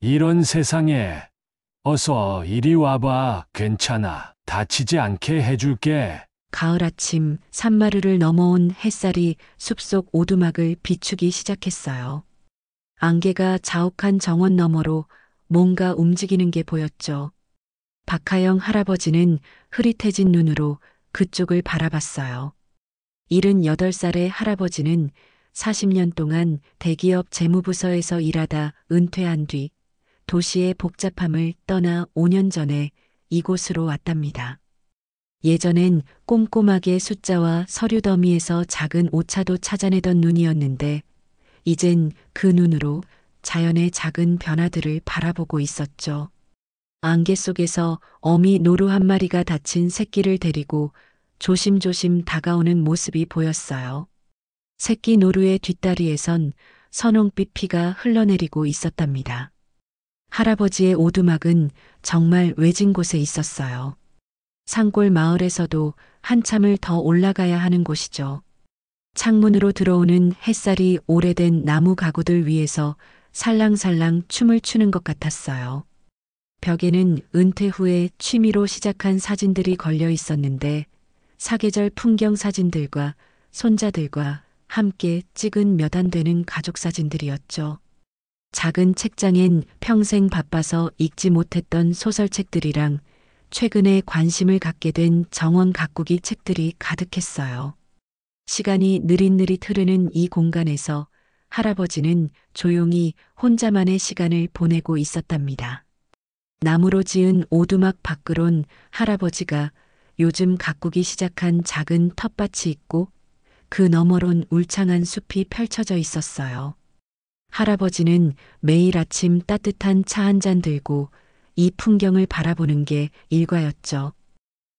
이런 세상에 어서 이리 와봐. 괜찮아. 다치지 않게 해줄게. 가을 아침 산마루를 넘어온 햇살이 숲속 오두막을 비추기 시작했어요. 안개가 자욱한 정원 너머로 뭔가 움직이는 게 보였죠. 박하영 할아버지는 흐릿해진 눈으로 그쪽을 바라봤어요. 78살의 할아버지는 40년 동안 대기업 재무부서에서 일하다 은퇴한 뒤 도시의 복잡함을 떠나 5년 전에 이곳으로 왔답니다. 예전엔 꼼꼼하게 숫자와 서류 더미에서 작은 오차도 찾아내던 눈이었는데 이젠 그 눈으로 자연의 작은 변화들을 바라보고 있었죠. 안개 속에서 어미 노루 한 마리가 다친 새끼를 데리고 조심조심 다가오는 모습이 보였어요. 새끼 노루의 뒷다리에선 선홍빛 피가 흘러내리고 있었답니다. 할아버지의 오두막은 정말 외진 곳에 있었어요. 산골 마을에서도 한참을 더 올라가야 하는 곳이죠. 창문으로 들어오는 햇살이 오래된 나무 가구들 위에서 살랑살랑 춤을 추는 것 같았어요. 벽에는 은퇴 후에 취미로 시작한 사진들이 걸려 있었는데 사계절 풍경 사진들과 손자들과 함께 찍은 몇 안 되는 가족 사진들이었죠. 작은 책장엔 평생 바빠서 읽지 못했던 소설책들이랑 최근에 관심을 갖게 된 정원 가꾸기 책들이 가득했어요. 시간이 느릿느릿 흐르는 이 공간에서 할아버지는 조용히 혼자만의 시간을 보내고 있었답니다. 나무로 지은 오두막 밖으론 할아버지가 요즘 가꾸기 시작한 작은 텃밭이 있고 그 너머론 울창한 숲이 펼쳐져 있었어요. 할아버지는 매일 아침 따뜻한 차 한 잔 들고 이 풍경을 바라보는 게 일과였죠.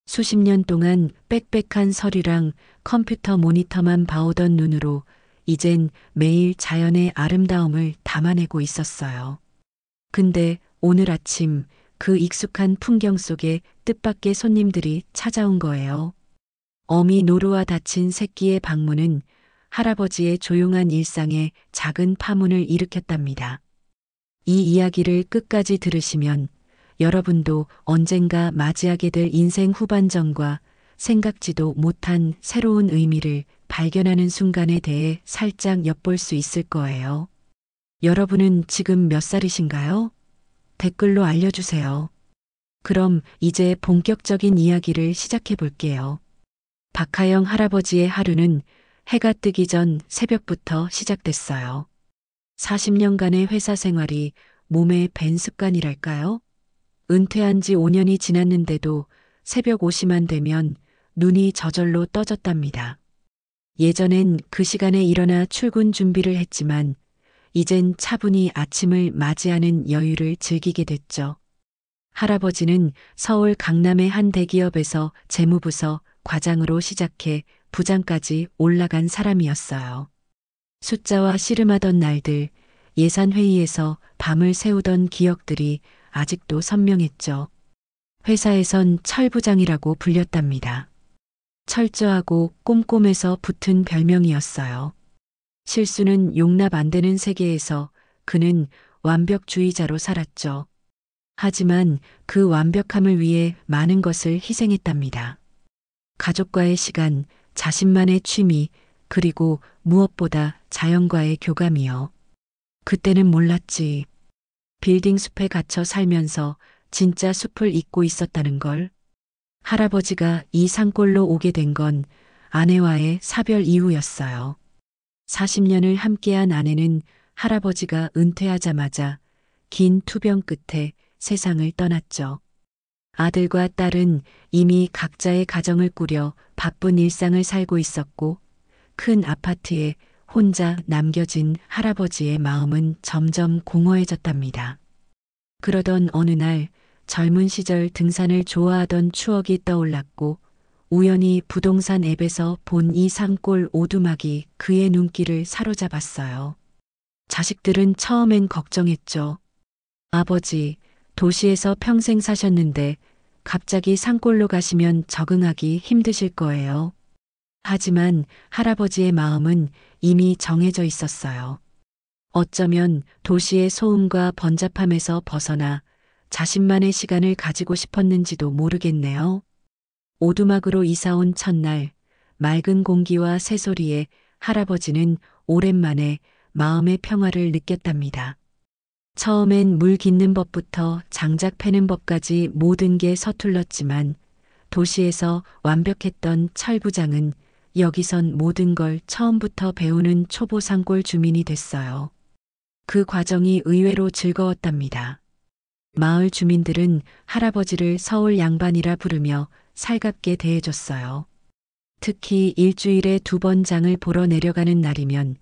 수십 년 동안 빽빽한 서류랑 컴퓨터 모니터만 봐오던 눈으로 이젠 매일 자연의 아름다움을 담아내고 있었어요. 근데 오늘 아침 그 익숙한 풍경 속에 뜻밖의 손님들이 찾아온 거예요. 어미 노루와 다친 새끼의 방문은 할아버지의 조용한 일상에 작은 파문을 일으켰답니다. 이 이야기를 끝까지 들으시면 여러분도 언젠가 맞이하게 될 인생 후반전과 생각지도 못한 새로운 의미를 발견하는 순간에 대해 살짝 엿볼 수 있을 거예요. 여러분은 지금 몇 살이신가요? 댓글로 알려주세요. 그럼 이제 본격적인 이야기를 시작해 볼게요. 박하영 할아버지의 하루는 해가 뜨기 전 새벽부터 시작됐어요. 40년간의 회사 생활이 몸에 밴 습관이랄까요? 은퇴한 지 5년이 지났는데도 새벽 5시만 되면 눈이 저절로 떠졌답니다. 예전엔 그 시간에 일어나 출근 준비를 했지만 이젠 차분히 아침을 맞이하는 여유를 즐기게 됐죠. 할아버지는 서울 강남의 한 대기업에서 재무부서 과장으로 시작해 부장까지 올라간 사람이었어요. 숫자와 씨름하던 날들, 예산회의에서 밤을 새우던 기억들이 아직도 선명했죠. 회사에선 철부장이라고 불렸답니다. 철저하고 꼼꼼해서 붙은 별명이었어요. 실수는 용납 안 되는 세계에서 그는 완벽주의자로 살았죠. 하지만 그 완벽함을 위해 많은 것을 희생했답니다. 가족과의 시간, 자신만의 취미, 그리고 무엇보다 자연과의 교감이요. 그때는 몰랐지. 빌딩 숲에 갇혀 살면서 진짜 숲을 잊고 있었다는 걸. 할아버지가 이 산골로 오게 된 건 아내와의 사별 이후였어요. 40년을 함께한 아내는 할아버지가 은퇴하자마자 긴 투병 끝에 세상을 떠났죠. 아들과 딸은 이미 각자의 가정을 꾸려 바쁜 일상을 살고 있었고 큰 아파트에 혼자 남겨진 할아버지의 마음은 점점 공허해졌답니다. 그러던 어느 날 젊은 시절 등산을 좋아하던 추억이 떠올랐고 우연히 부동산 앱에서 본 이 산골 오두막이 그의 눈길을 사로잡았어요. 자식들은 처음엔 걱정했죠. 아버지, 도시에서 평생 사셨는데 갑자기 산골로 가시면 적응하기 힘드실 거예요. 하지만 할아버지의 마음은 이미 정해져 있었어요. 어쩌면 도시의 소음과 번잡함에서 벗어나 자신만의 시간을 가지고 싶었는지도 모르겠네요. 오두막으로 이사온 첫날, 맑은 공기와 새소리에 할아버지는 오랜만에 마음의 평화를 느꼈답니다. 처음엔 물 깃는 법부터 장작 패는 법까지 모든 게 서툴렀지만 도시에서 완벽했던 철부장은 여기선 모든 걸 처음부터 배우는 초보 산골 주민이 됐어요. 그 과정이 의외로 즐거웠답니다. 마을 주민들은 할아버지를 서울 양반이라 부르며 살갑게 대해줬어요. 특히 일주일에 2번 장을 보러 내려가는 날이면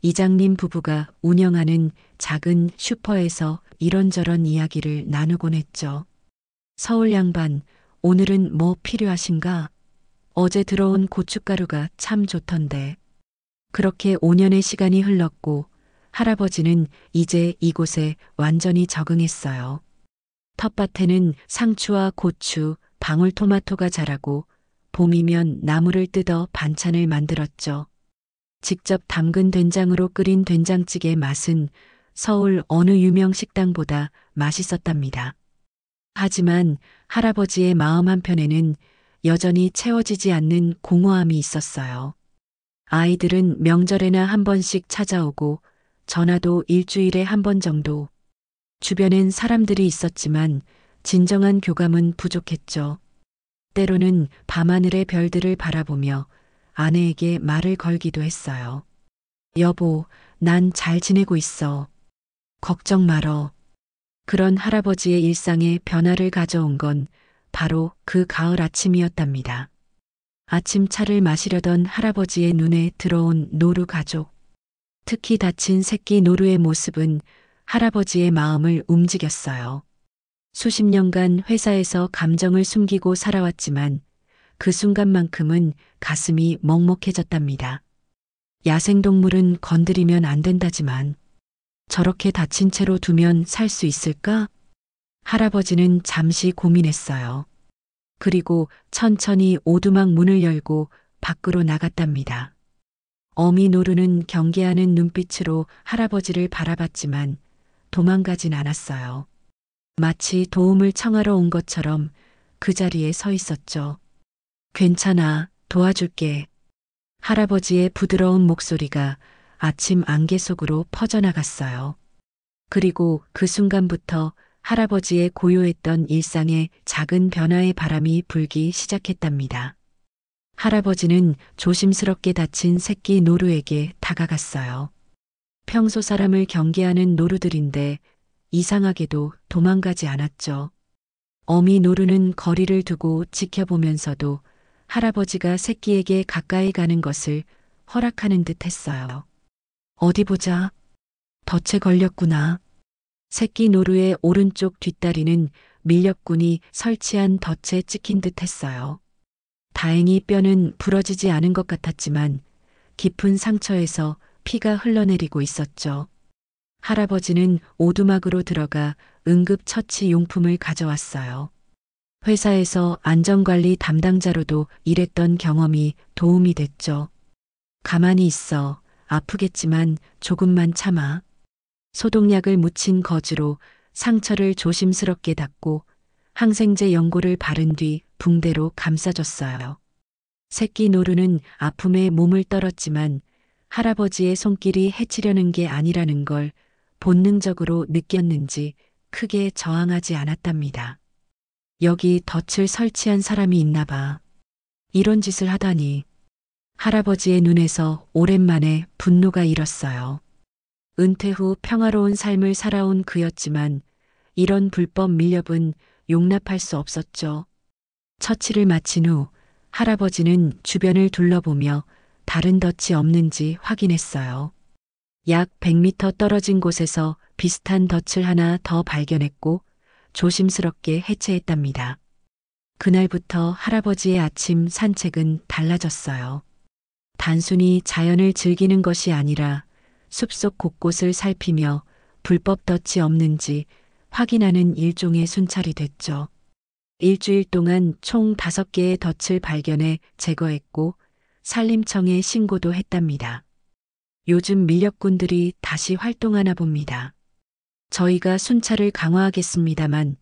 이장님 부부가 운영하는 작은 슈퍼에서 이런저런 이야기를 나누곤 했죠. 서울 양반, 오늘은 뭐 필요하신가? 어제 들어온 고춧가루가 참 좋던데. 그렇게 5년의 시간이 흘렀고 할아버지는 이제 이곳에 완전히 적응했어요. 텃밭에는 상추와 고추, 방울토마토가 자라고 봄이면 나무를 뜯어 반찬을 만들었죠. 직접 담근 된장으로 끓인 된장찌개 맛은 서울 어느 유명 식당보다 맛있었답니다. 하지만 할아버지의 마음 한편에는 여전히 채워지지 않는 공허함이 있었어요. 아이들은 명절에나 한 번씩 찾아오고 전화도 일주일에 한 번 정도. 주변엔 사람들이 있었지만 진정한 교감은 부족했죠. 때로는 밤하늘의 별들을 바라보며 아내에게 말을 걸기도 했어요. 여보, 난 잘 지내고 있어. 걱정 말어. 그런 할아버지의 일상에 변화를 가져온 건 바로 그 가을 아침이었답니다. 아침차를 마시려던 할아버지의 눈에 들어온 노루 가족. 특히 다친 새끼 노루의 모습은 할아버지의 마음을 움직였어요. 수십 년간 회사에서 감정을 숨기고 살아왔지만 그 순간만큼은 가슴이 먹먹해졌답니다. 야생동물은 건드리면 안 된다지만 저렇게 다친 채로 두면 살 수 있을까? 할아버지는 잠시 고민했어요. 그리고 천천히 오두막 문을 열고 밖으로 나갔답니다. 어미 노루는 경계하는 눈빛으로 할아버지를 바라봤지만 도망가진 않았어요. 마치 도움을 청하러 온 것처럼 그 자리에 서 있었죠. 괜찮아, 도와줄게. 할아버지의 부드러운 목소리가 아침 안개 속으로 퍼져나갔어요. 그리고 그 순간부터 할아버지의 고요했던 일상에 작은 변화의 바람이 불기 시작했답니다. 할아버지는 조심스럽게 다친 새끼 노루에게 다가갔어요. 평소 사람을 경계하는 노루들인데 이상하게도 도망가지 않았죠. 어미 노루는 거리를 두고 지켜보면서도 할아버지가 새끼에게 가까이 가는 것을 허락하는 듯 했어요. 어디 보자. 덫에 걸렸구나. 새끼 노루의 오른쪽 뒷다리는 밀렵꾼이 설치한 덫에 찍힌 듯 했어요. 다행히 뼈는 부러지지 않은 것 같았지만 깊은 상처에서 피가 흘러내리고 있었죠. 할아버지는 오두막으로 들어가 응급처치 용품을 가져왔어요. 회사에서 안전관리 담당자로도 일했던 경험이 도움이 됐죠. 가만히 있어. 아프겠지만 조금만 참아. 소독약을 묻힌 거즈로 상처를 조심스럽게 닦고 항생제 연고를 바른 뒤 붕대로 감싸줬어요. 새끼 노루는 아픔에 몸을 떨었지만 할아버지의 손길이 해치려는 게 아니라는 걸 본능적으로 느꼈는지 크게 저항하지 않았답니다. 여기 덫을 설치한 사람이 있나 봐. 이런 짓을 하다니. 할아버지의 눈에서 오랜만에 분노가 일었어요. 은퇴 후 평화로운 삶을 살아온 그였지만 이런 불법 밀렵은 용납할 수 없었죠. 처치를 마친 후 할아버지는 주변을 둘러보며 다른 덫이 없는지 확인했어요. 약 100m 떨어진 곳에서 비슷한 덫을 하나 더 발견했고 조심스럽게 해체했답니다. 그날부터 할아버지의 아침 산책은 달라졌어요. 단순히 자연을 즐기는 것이 아니라 숲속 곳곳을 살피며 불법 덫이 없는지 확인하는 일종의 순찰이 됐죠. 일주일 동안 총 5개의 덫을 발견해 제거했고 산림청에 신고도 했답니다. 요즘 밀렵꾼들이 다시 활동하나 봅니다. 저희가 순찰을 강화하겠습니다만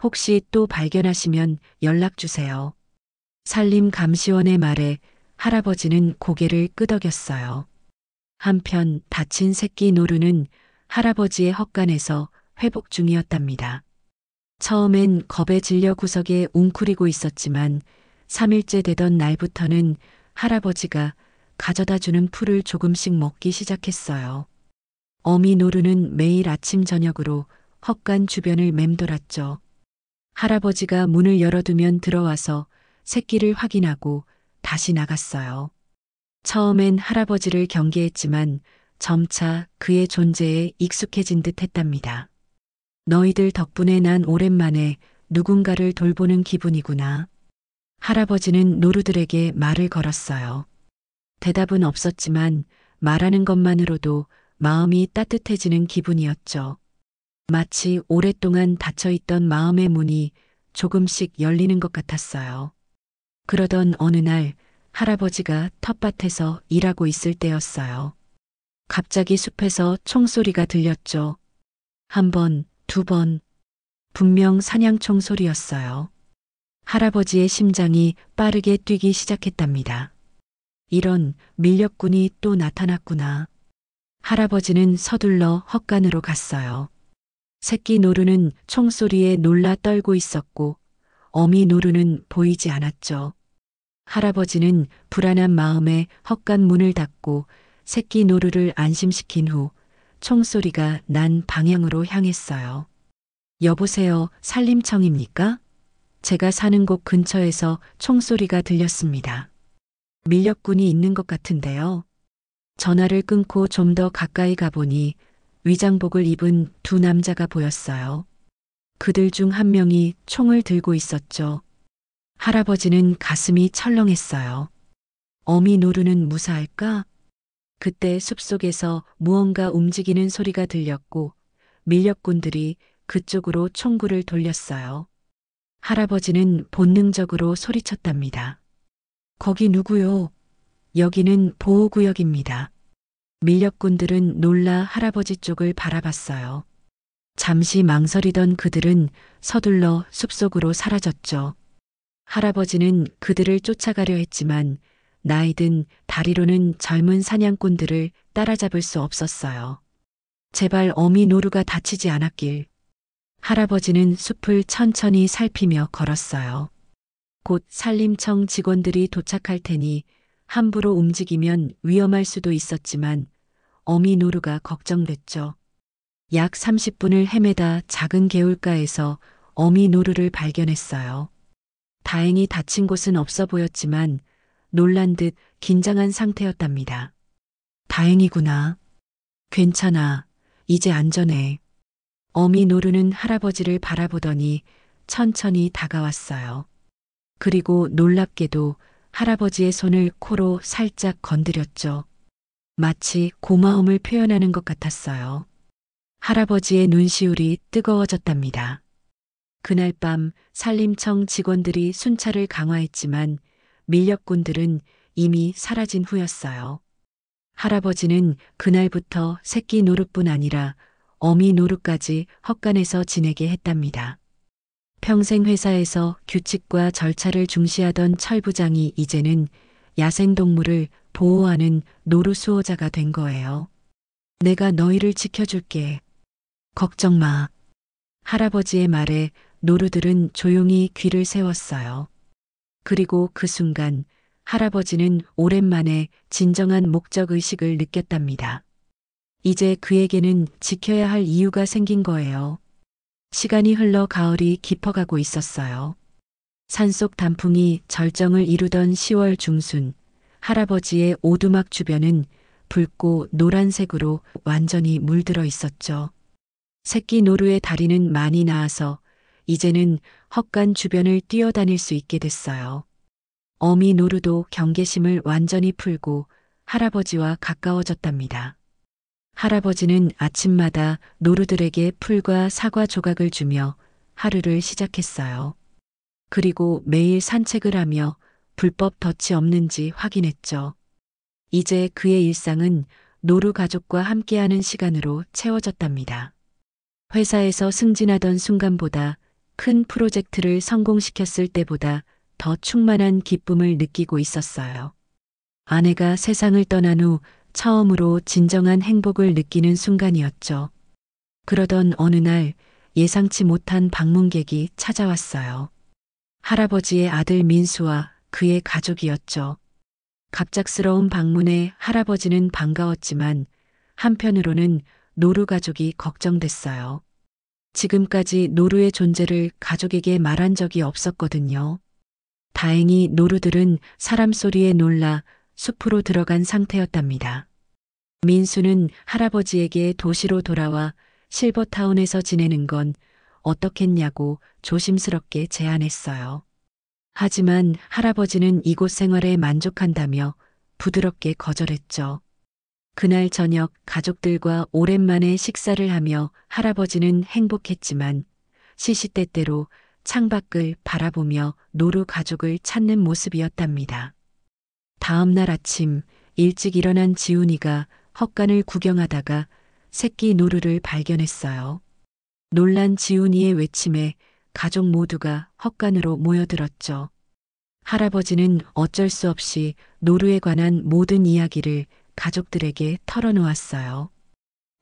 혹시 또 발견하시면 연락 주세요. 산림감시원의 말에 할아버지는 고개를 끄덕였어요. 한편 다친 새끼 노루는 할아버지의 헛간에서 회복 중이었답니다. 처음엔 겁에 질려 구석에 웅크리고 있었지만 3일째 되던 날부터는 할아버지가 가져다 주는 풀을 조금씩 먹기 시작했어요. 어미 노루는 매일 아침 저녁으로 헛간 주변을 맴돌았죠. 할아버지가 문을 열어두면 들어와서 새끼를 확인하고 다시 나갔어요. 처음엔 할아버지를 경계했지만 점차 그의 존재에 익숙해진 듯 했답니다. 너희들 덕분에 난 오랜만에 누군가를 돌보는 기분이구나. 할아버지는 노루들에게 말을 걸었어요. 대답은 없었지만 말하는 것만으로도 마음이 따뜻해지는 기분이었죠. 마치 오랫동안 닫혀있던 마음의 문이 조금씩 열리는 것 같았어요. 그러던 어느 날 할아버지가 텃밭에서 일하고 있을 때였어요. 갑자기 숲에서 총소리가 들렸죠. 한 번, 두 번. 분명 사냥총 소리였어요. 할아버지의 심장이 빠르게 뛰기 시작했답니다. 이런 밀렵꾼이 또 나타났구나. 할아버지는 서둘러 헛간으로 갔어요. 새끼 노루는 총소리에 놀라 떨고 있었고 어미 노루는 보이지 않았죠. 할아버지는 불안한 마음에 헛간 문을 닫고 새끼 노루를 안심시킨 후 총소리가 난 방향으로 향했어요. 여보세요, 산림청입니까? 제가 사는 곳 근처에서 총소리가 들렸습니다. 밀렵꾼이 있는 것 같은데요. 전화를 끊고 좀 더 가까이 가보니 위장복을 입은 두 남자가 보였어요. 그들 중 한 명이 총을 들고 있었죠. 할아버지는 가슴이 철렁했어요. 어미 노루는 무사할까? 그때 숲속에서 무언가 움직이는 소리가 들렸고 밀렵꾼들이 그쪽으로 총구를 돌렸어요. 할아버지는 본능적으로 소리쳤답니다. 거기 누구요? 여기는 보호구역입니다. 밀렵꾼들은 놀라 할아버지 쪽을 바라봤어요. 잠시 망설이던 그들은 서둘러 숲속으로 사라졌죠. 할아버지는 그들을 쫓아가려 했지만 나이든 다리로는 젊은 사냥꾼들을 따라잡을 수 없었어요. 제발 어미 노루가 다치지 않았길. 할아버지는 숲을 천천히 살피며 걸었어요. 곧 산림청 직원들이 도착할 테니 함부로 움직이면 위험할 수도 있었지만 어미 노루가 걱정됐죠. 약 30분을 헤매다 작은 개울가에서 어미 노루를 발견했어요. 다행히 다친 곳은 없어 보였지만 놀란 듯 긴장한 상태였답니다. 다행이구나. 괜찮아. 이제 안전해. 어미 노루는 할아버지를 바라보더니 천천히 다가왔어요. 그리고 놀랍게도 할아버지의 손을 코로 살짝 건드렸죠. 마치 고마움을 표현하는 것 같았어요. 할아버지의 눈시울이 뜨거워졌답니다. 그날 밤 산림청 직원들이 순찰을 강화했지만 밀렵꾼들은 이미 사라진 후였어요. 할아버지는 그날부터 새끼 노루뿐 아니라 어미 노루까지 헛간에서 지내게 했답니다. 평생 회사에서 규칙과 절차를 중시하던 철부장이 이제는 야생동물을 보호하는 노루 수호자가 된 거예요. 내가 너희를 지켜줄게. 걱정 마. 할아버지의 말에 노루들은 조용히 귀를 세웠어요. 그리고 그 순간 할아버지는 오랜만에 진정한 목적의식을 느꼈답니다. 이제 그에게는 지켜야 할 이유가 생긴 거예요. 시간이 흘러 가을이 깊어가고 있었어요. 산속 단풍이 절정을 이루던 10월 중순, 할아버지의 오두막 주변은 붉고 노란색으로 완전히 물들어 있었죠. 새끼 노루의 다리는 많이 나아서 이제는 헛간 주변을 뛰어다닐 수 있게 됐어요. 어미 노루도 경계심을 완전히 풀고 할아버지와 가까워졌답니다. 할아버지는 아침마다 노루들에게 풀과 사과 조각을 주며 하루를 시작했어요. 그리고 매일 산책을 하며 불법 덫이 없는지 확인했죠. 이제 그의 일상은 노루 가족과 함께하는 시간으로 채워졌답니다. 회사에서 승진하던 순간보다 큰 프로젝트를 성공시켰을 때보다 더 충만한 기쁨을 느끼고 있었어요. 아내가 세상을 떠난 후 처음으로 진정한 행복을 느끼는 순간이었죠. 그러던 어느 날 예상치 못한 방문객이 찾아왔어요. 할아버지의 아들 민수와 그의 가족이었죠. 갑작스러운 방문에 할아버지는 반가웠지만 한편으로는 노루 가족이 걱정됐어요. 지금까지 노루의 존재를 가족에게 말한 적이 없었거든요. 다행히 노루들은 사람 소리에 놀라 숲으로 들어간 상태였답니다. 민수는 할아버지에게 도시로 돌아와 실버타운에서 지내는 건 어떻겠냐고 조심스럽게 제안했어요. 하지만 할아버지는 이곳 생활에 만족한다며 부드럽게 거절했죠. 그날 저녁 가족들과 오랜만에 식사를 하며 할아버지는 행복했지만 시시때때로 창밖을 바라보며 노루 가족을 찾는 모습이었답니다. 다음 날 아침 일찍 일어난 지훈이가 헛간을 구경하다가 새끼 노루를 발견했어요. 놀란 지훈이의 외침에 가족 모두가 헛간으로 모여들었죠. 할아버지는 어쩔 수 없이 노루에 관한 모든 이야기를 가족들에게 털어놓았어요.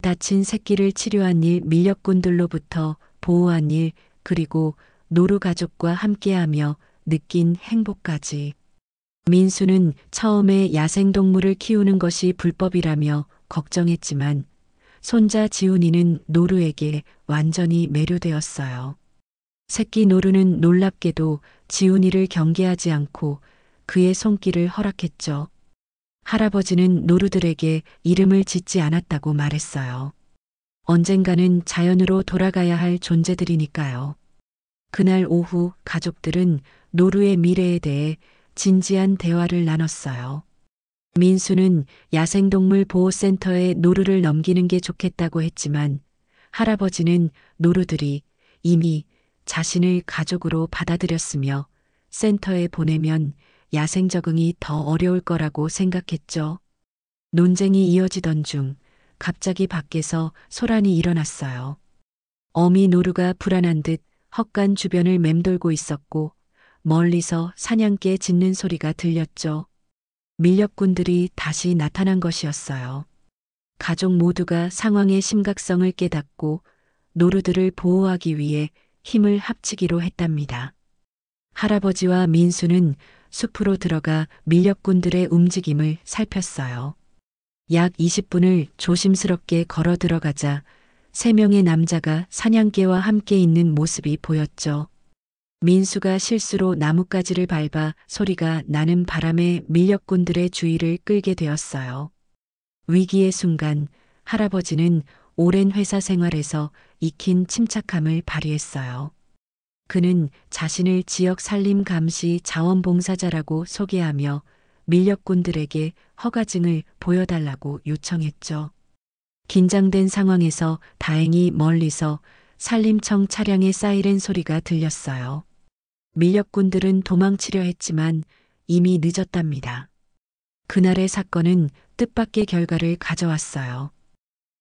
다친 새끼를 치료한 일, 밀렵꾼들로부터 보호한 일, 그리고 노루 가족과 함께하며 느낀 행복까지. 민수는 처음에 야생동물을 키우는 것이 불법이라며 걱정했지만 손자 지훈이는 노루에게 완전히 매료되었어요. 새끼 노루는 놀랍게도 지훈이를 경계하지 않고 그의 손길을 허락했죠. 할아버지는 노루들에게 이름을 짓지 않았다고 말했어요. 언젠가는 자연으로 돌아가야 할 존재들이니까요. 그날 오후 가족들은 노루의 미래에 대해 진지한 대화를 나눴어요. 민수는 야생동물 보호센터에 노루를 넘기는 게 좋겠다고 했지만 할아버지는 노루들이 이미 자신을 가족으로 받아들였으며 센터에 보내면 야생 적응이 더 어려울 거라고 생각했죠. 논쟁이 이어지던 중 갑자기 밖에서 소란이 일어났어요. 어미 노루가 불안한 듯 헛간 주변을 맴돌고 있었고 멀리서 사냥개 짖는 소리가 들렸죠. 밀렵꾼들이 다시 나타난 것이었어요. 가족 모두가 상황의 심각성을 깨닫고 노루들을 보호하기 위해 힘을 합치기로 했답니다. 할아버지와 민수는 숲으로 들어가 밀렵꾼들의 움직임을 살폈어요. 약 20분을 조심스럽게 걸어 들어가자 3명의 남자가 사냥개와 함께 있는 모습이 보였죠. 민수가 실수로 나뭇가지를 밟아 소리가 나는 바람에 밀렵꾼들의 주의를 끌게 되었어요. 위기의 순간 할아버지는 오랜 회사 생활에서 익힌 침착함을 발휘했어요. 그는 자신을 지역 산림 감시 자원봉사자라고 소개하며 밀렵꾼들에게 허가증을 보여달라고 요청했죠. 긴장된 상황에서 다행히 멀리서 산림청 차량의 사이렌 소리가 들렸어요. 밀렵꾼들은 도망치려 했지만 이미 늦었답니다. 그날의 사건은 뜻밖의 결과를 가져왔어요.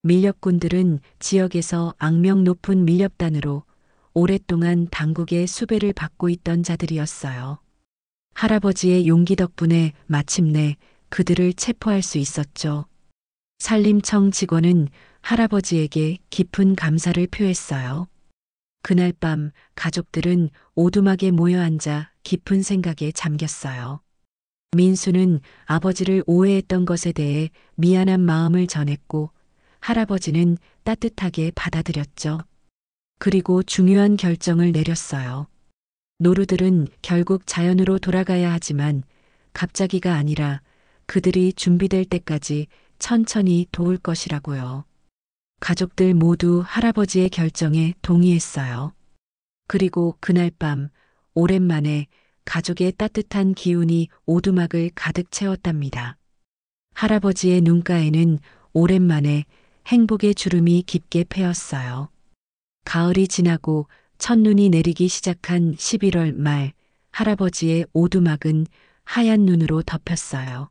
밀렵꾼들은 지역에서 악명 높은 밀렵단으로 오랫동안 당국의 수배를 받고 있던 자들이었어요. 할아버지의 용기 덕분에 마침내 그들을 체포할 수 있었죠. 산림청 직원은 할아버지에게 깊은 감사를 표했어요. 그날 밤 가족들은 오두막에 모여 앉아 깊은 생각에 잠겼어요. 민수는 아버지를 오해했던 것에 대해 미안한 마음을 전했고 할아버지는 따뜻하게 받아들였죠. 그리고 중요한 결정을 내렸어요. 노루들은 결국 자연으로 돌아가야 하지만 갑자기가 아니라 그들이 준비될 때까지 천천히 도울 것이라고요. 가족들 모두 할아버지의 결정에 동의했어요. 그리고 그날 밤 오랜만에 가족의 따뜻한 기운이 오두막을 가득 채웠답니다. 할아버지의 눈가에는 오랜만에 행복의 주름이 깊게 패였어요. 가을이 지나고 첫눈이 내리기 시작한 11월 말 할아버지의 오두막은 하얀 눈으로 덮였어요.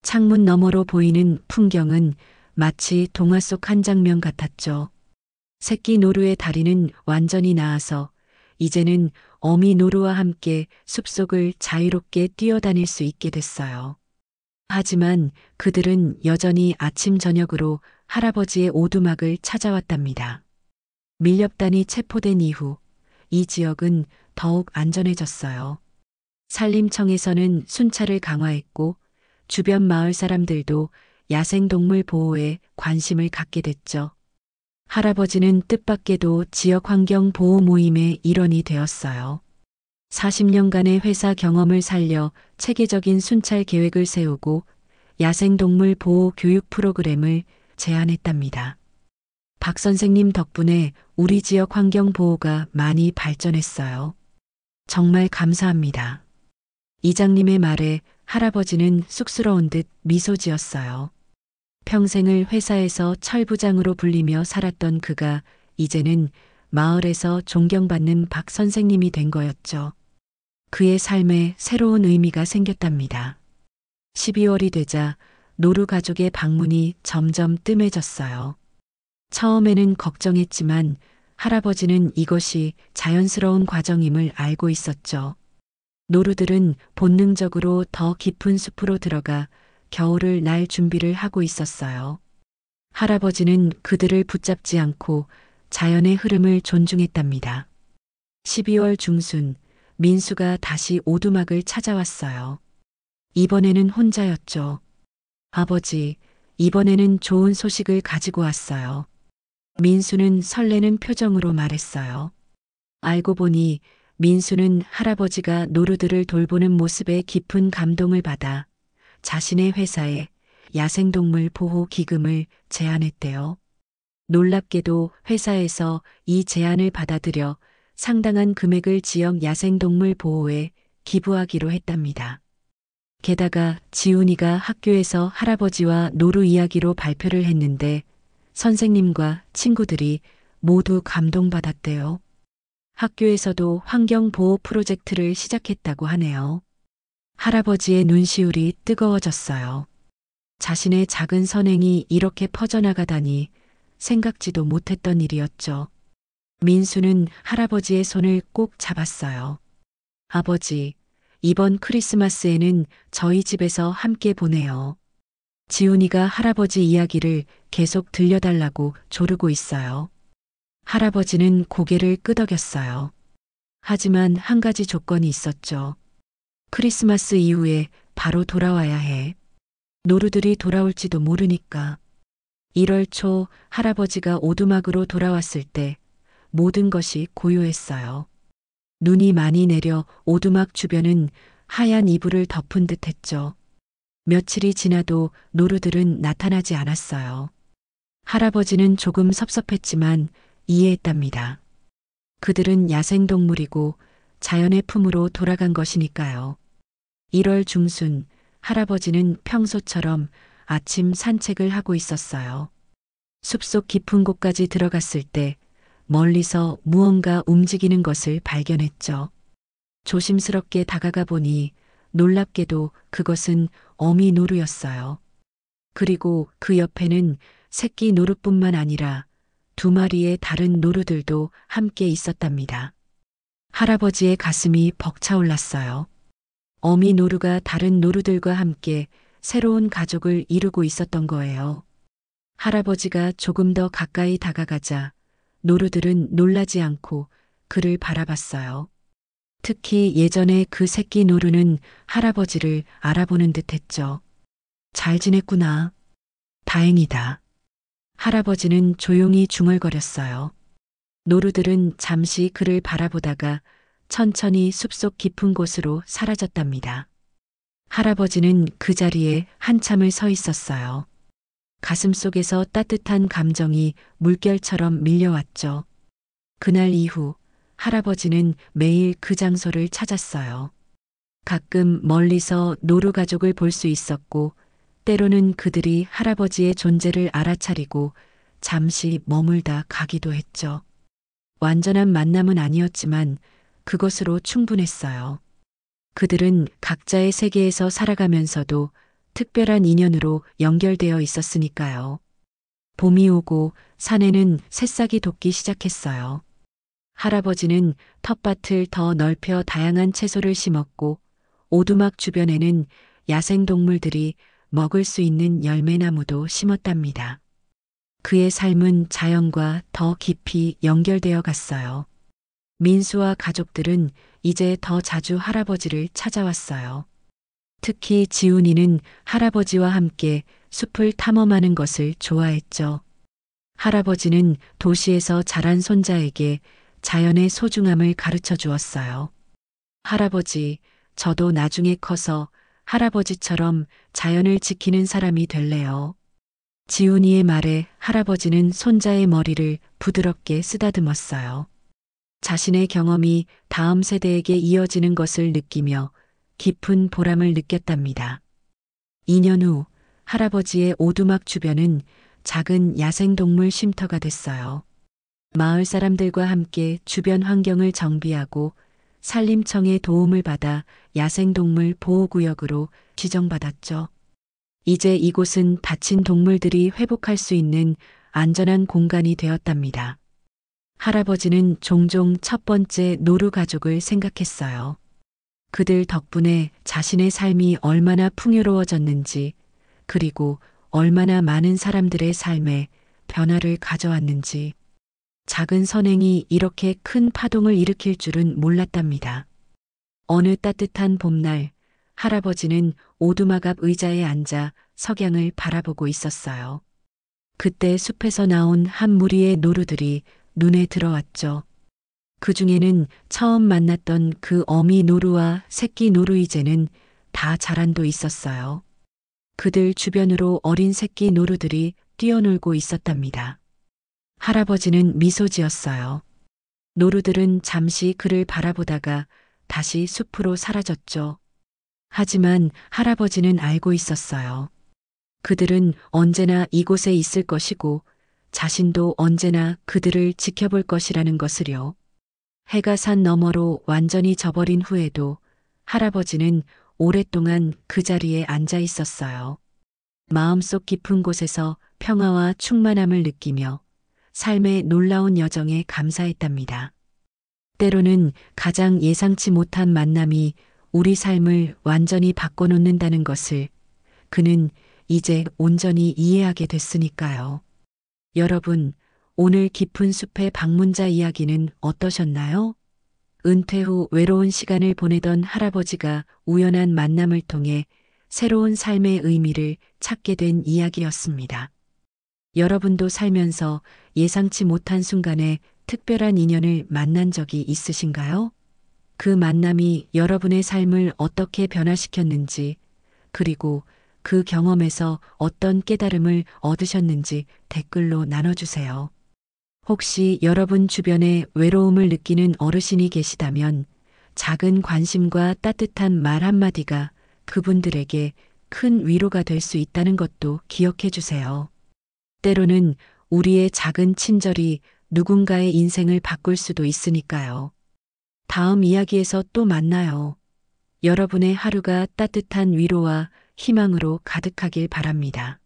창문 너머로 보이는 풍경은 마치 동화 속 한 장면 같았죠. 새끼 노루의 다리는 완전히 나아서 이제는 어미 노루와 함께 숲속을 자유롭게 뛰어다닐 수 있게 됐어요. 하지만 그들은 여전히 아침 저녁으로 할아버지의 오두막을 찾아왔답니다. 밀렵단이 체포된 이후 이 지역은 더욱 안전해졌어요. 산림청에서는 순찰을 강화했고 주변 마을 사람들도 야생동물 보호에 관심을 갖게 됐죠. 할아버지는 뜻밖에도 지역 환경 보호 모임의 일원이 되었어요. 40년간의 회사 경험을 살려 체계적인 순찰 계획을 세우고 야생동물 보호 교육 프로그램을 제안했답니다. 박 선생님 덕분에 우리 지역 환경 보호가 많이 발전했어요. 정말 감사합니다. 이장님의 말에 할아버지는 쑥스러운 듯 미소 지었어요. 평생을 회사에서 철부장으로 불리며 살았던 그가 이제는 마을에서 존경받는 박 선생님이 된 거였죠. 그의 삶에 새로운 의미가 생겼답니다. 12월이 되자 노루 가족의 방문이 점점 뜸해졌어요. 처음에는 걱정했지만 할아버지는 이것이 자연스러운 과정임을 알고 있었죠. 노루들은 본능적으로 더 깊은 숲으로 들어가 겨울을 날 준비를 하고 있었어요. 할아버지는 그들을 붙잡지 않고 자연의 흐름을 존중했답니다. 12월 중순 민수가 다시 오두막을 찾아왔어요. 이번에는 혼자였죠. 아버지, 이번에는 좋은 소식을 가지고 왔어요. 민수는 설레는 표정으로 말했어요. 알고 보니 민수는 할아버지가 노루들을 돌보는 모습에 깊은 감동을 받아 자신의 회사에 야생동물 보호 기금을 제안했대요. 놀랍게도 회사에서 이 제안을 받아들여 상당한 금액을 지역 야생동물 보호에 기부하기로 했답니다. 게다가 지훈이가 학교에서 할아버지와 노루 이야기로 발표를 했는데 선생님과 친구들이 모두 감동받았대요. 학교에서도 환경보호 프로젝트를 시작했다고 하네요. 할아버지의 눈시울이 뜨거워졌어요. 자신의 작은 선행이 이렇게 퍼져나가다니 생각지도 못했던 일이었죠. 민수는 할아버지의 손을 꼭 잡았어요. 아버지, 이번 크리스마스에는 저희 집에서 함께 보내요. 지훈이가 할아버지 이야기를 계속 들려달라고 조르고 있어요. 할아버지는 고개를 끄덕였어요. 하지만 한 가지 조건이 있었죠. 크리스마스 이후에 바로 돌아와야 해. 노루들이 돌아올지도 모르니까. 1월 초 할아버지가 오두막으로 돌아왔을 때 모든 것이 고요했어요. 눈이 많이 내려 오두막 주변은 하얀 이불을 덮은 듯 했죠. 며칠이 지나도 노루들은 나타나지 않았어요. 할아버지는 조금 섭섭했지만 이해했답니다. 그들은 야생동물이고 자연의 품으로 돌아간 것이니까요. 1월 중순 할아버지는 평소처럼 아침 산책을 하고 있었어요. 숲속 깊은 곳까지 들어갔을 때 멀리서 무언가 움직이는 것을 발견했죠. 조심스럽게 다가가 보니 놀랍게도 그것은 어미 노루였어요. 그리고 그 옆에는 새끼 노루뿐만 아니라 2마리의 다른 노루들도 함께 있었답니다. 할아버지의 가슴이 벅차올랐어요. 어미 노루가 다른 노루들과 함께 새로운 가족을 이루고 있었던 거예요. 할아버지가 조금 더 가까이 다가가자 노루들은 놀라지 않고 그를 바라봤어요. 특히 예전에 그 새끼 노루는 할아버지를 알아보는 듯 했죠. 잘 지냈구나. 다행이다. 할아버지는 조용히 중얼거렸어요. 노루들은 잠시 그를 바라보다가 천천히 숲속 깊은 곳으로 사라졌답니다. 할아버지는 그 자리에 한참을 서 있었어요. 가슴속에서 따뜻한 감정이 물결처럼 밀려왔죠. 그날 이후 할아버지는 매일 그 장소를 찾았어요. 가끔 멀리서 노루 가족을 볼 수 있었고 때로는 그들이 할아버지의 존재를 알아차리고 잠시 머물다 가기도 했죠. 완전한 만남은 아니었지만 그것으로 충분했어요. 그들은 각자의 세계에서 살아가면서도 특별한 인연으로 연결되어 있었으니까요. 봄이 오고 산에는 새싹이 돋기 시작했어요. 할아버지는 텃밭을 더 넓혀 다양한 채소를 심었고 오두막 주변에는 야생동물들이 먹을 수 있는 열매나무도 심었답니다. 그의 삶은 자연과 더 깊이 연결되어 갔어요. 민수와 가족들은 이제 더 자주 할아버지를 찾아왔어요. 특히 지훈이는 할아버지와 함께 숲을 탐험하는 것을 좋아했죠. 할아버지는 도시에서 자란 손자에게 자연의 소중함을 가르쳐 주었어요. 할아버지, 저도 나중에 커서 할아버지처럼 자연을 지키는 사람이 될래요. 지훈이의 말에 할아버지는 손자의 머리를 부드럽게 쓰다듬었어요. 자신의 경험이 다음 세대에게 이어지는 것을 느끼며 깊은 보람을 느꼈답니다. 2년 후 할아버지의 오두막 주변은 작은 야생동물 쉼터가 됐어요. 마을 사람들과 함께 주변 환경을 정비하고 산림청의 도움을 받아 야생동물 보호구역으로 지정받았죠. 이제 이곳은 다친 동물들이 회복할 수 있는 안전한 공간이 되었답니다. 할아버지는 종종 첫 번째 노루 가족을 생각했어요. 그들 덕분에 자신의 삶이 얼마나 풍요로워졌는지, 그리고 얼마나 많은 사람들의 삶에 변화를 가져왔는지, 작은 선행이 이렇게 큰 파동을 일으킬 줄은 몰랐답니다. 어느 따뜻한 봄날, 할아버지는 오두막 앞 의자에 앉아 석양을 바라보고 있었어요. 그때 숲에서 나온 한 무리의 노루들이 눈에 들어왔죠. 그 중에는 처음 만났던 그 어미 노루와 새끼 노루 이제는 다 자란도 있었어요. 그들 주변으로 어린 새끼 노루들이 뛰어놀고 있었답니다. 할아버지는 미소 지었어요. 노루들은 잠시 그를 바라보다가 다시 숲으로 사라졌죠. 하지만 할아버지는 알고 있었어요. 그들은 언제나 이곳에 있을 것이고 자신도 언제나 그들을 지켜볼 것이라는 것을요. 해가 산 너머로 완전히 져버린 후에도 할아버지는 오랫동안 그 자리에 앉아 있었어요. 마음속 깊은 곳에서 평화와 충만함을 느끼며 삶의 놀라운 여정에 감사했답니다. 때로는 가장 예상치 못한 만남이 우리 삶을 완전히 바꿔놓는다는 것을 그는 이제 온전히 이해하게 됐으니까요. 여러분, 오늘 깊은 숲의 방문자 이야기는 어떠셨나요? 은퇴 후 외로운 시간을 보내던 할아버지가 우연한 만남을 통해 새로운 삶의 의미를 찾게 된 이야기였습니다. 여러분도 살면서 예상치 못한 순간에 특별한 인연을 만난 적이 있으신가요? 그 만남이 여러분의 삶을 어떻게 변화시켰는지, 그리고 그 경험에서 어떤 깨달음을 얻으셨는지 댓글로 나눠주세요. 혹시 여러분 주변에 외로움을 느끼는 어르신이 계시다면 작은 관심과 따뜻한 말 한마디가 그분들에게 큰 위로가 될 수 있다는 것도 기억해 주세요. 때로는 우리의 작은 친절이 누군가의 인생을 바꿀 수도 있으니까요. 다음 이야기에서 또 만나요. 여러분의 하루가 따뜻한 위로와 희망으로 가득하길 바랍니다.